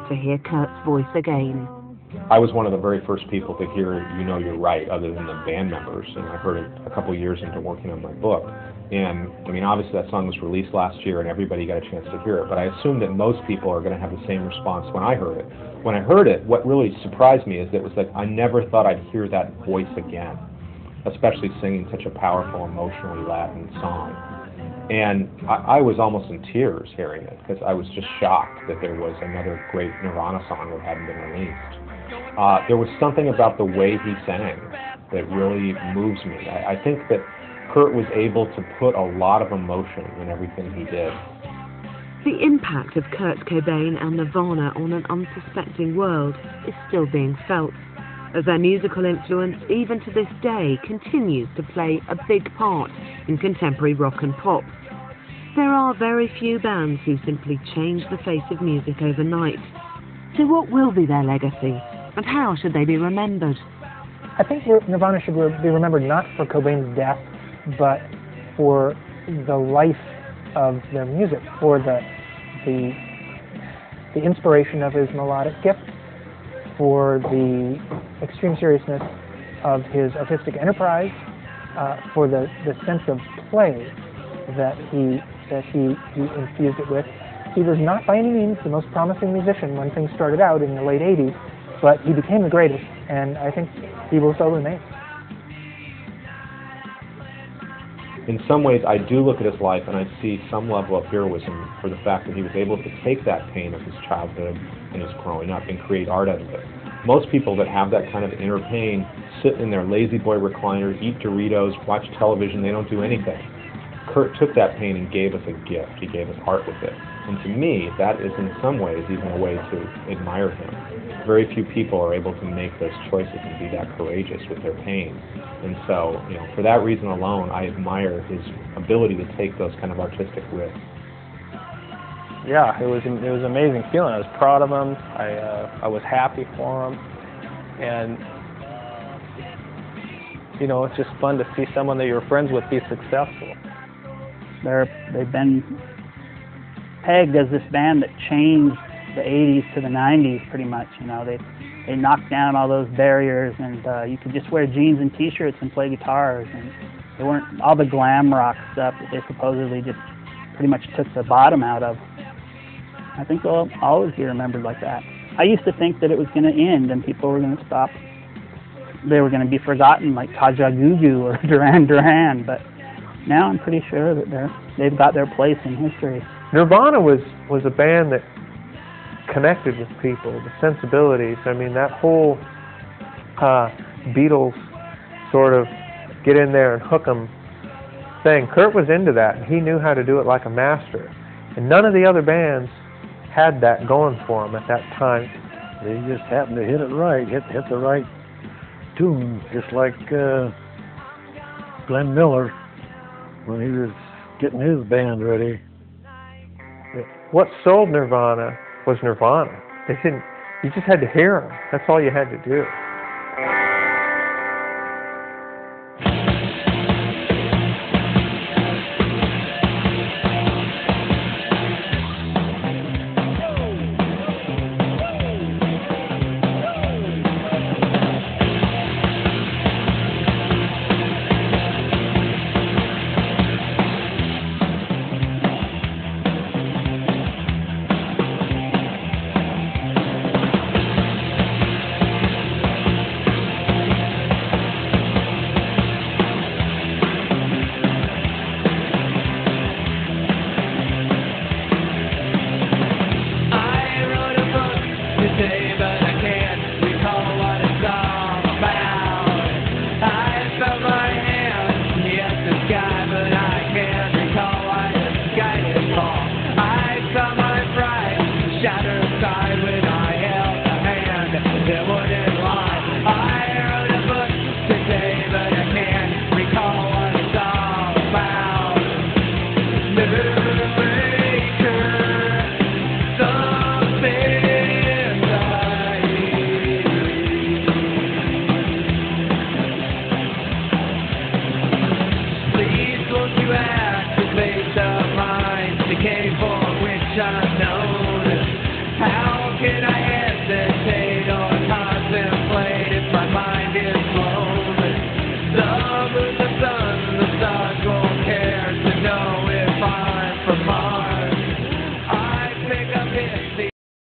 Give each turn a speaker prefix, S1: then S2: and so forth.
S1: to hear Kurt's voice again.
S2: I was one of the very first people to hear You Know You're Right, other than the band members, and I heard it a couple of years into working on my book. And, I mean, obviously that song was released last year and everybody got a chance to hear it, but I assume that most people are going to have the same response when I heard it. When I heard it, what really surprised me is that it was like I never thought I'd hear that voice again, especially singing such a powerful, emotionally Latin song. And I was almost in tears hearing it, because I was just shocked that there was another great Nirvana song that hadn't been released. There was something about the way he sang that really moves me. I think that Kurt was able to put a lot of emotion in everything he did.
S1: The impact of Kurt Cobain and Nirvana on an unsuspecting world is still being felt, as their musical influence, even to this day, continues to play a big part in contemporary rock and pop. There are very few bands who simply change the face of music overnight. So what will be their legacy, and how should they be remembered?
S3: I think Nirvana should be remembered not for Cobain's death, but for the life of their music, for the inspiration of his melodic gift, for the extreme seriousness of his artistic enterprise, for the sense of play that he infused it with. He was not by any means the most promising musician when things started out in the late 80s, but he became the greatest, and I think he will so remain.
S2: In some ways, I do look at his life and I see some level of heroism for the fact that he was able to take that pain of his childhood and his growing up and create art out of it. Most people that have that kind of inner pain sit in their lazy boy recliner, eat Doritos, watch television, they don't do anything. Kurt took that pain and gave us a gift. He gave us art with it. And to me, that is in some ways even a way to admire him. Very few people are able to make those choices and be that courageous with their pain. And so, for that reason alone, I admire his ability to take those kind of artistic risks.
S4: Yeah, it was an amazing feeling. I was proud of him. I was happy for him, and it's just fun to see someone that you're friends with be successful.
S5: They've been pegged as this band that changed the 80s to the 90s, pretty much. They knocked down all those barriers, and you could just wear jeans and T-shirts and play guitars, and they weren't all the glam rock stuff that they supposedly just pretty much took the bottom out of. I think they'll always be remembered like that. I used to think that it was going to end and people were going to stop. They were going to be forgotten like Kajagoogoo or Duran Duran, but now I'm pretty sure that they've got their place in history.
S6: Nirvana was a band that connected with people, the sensibilities. I mean, that whole Beatles sort of get in there and hook 'em thing. Kurt was into that, and he knew how to do it like a master. And none of the other bands had that going for them at that time.
S7: They just happened to hit it right, hit the right tune, just like Glenn Miller when he was getting his band ready.
S6: What sold Nirvana was Nirvana. You just had to hear them. That's all you had to do.
S8: How Can I hesitate or contemplate if my mind is blown? The moon, the sun, the stars won't care to know if I'm from Mars.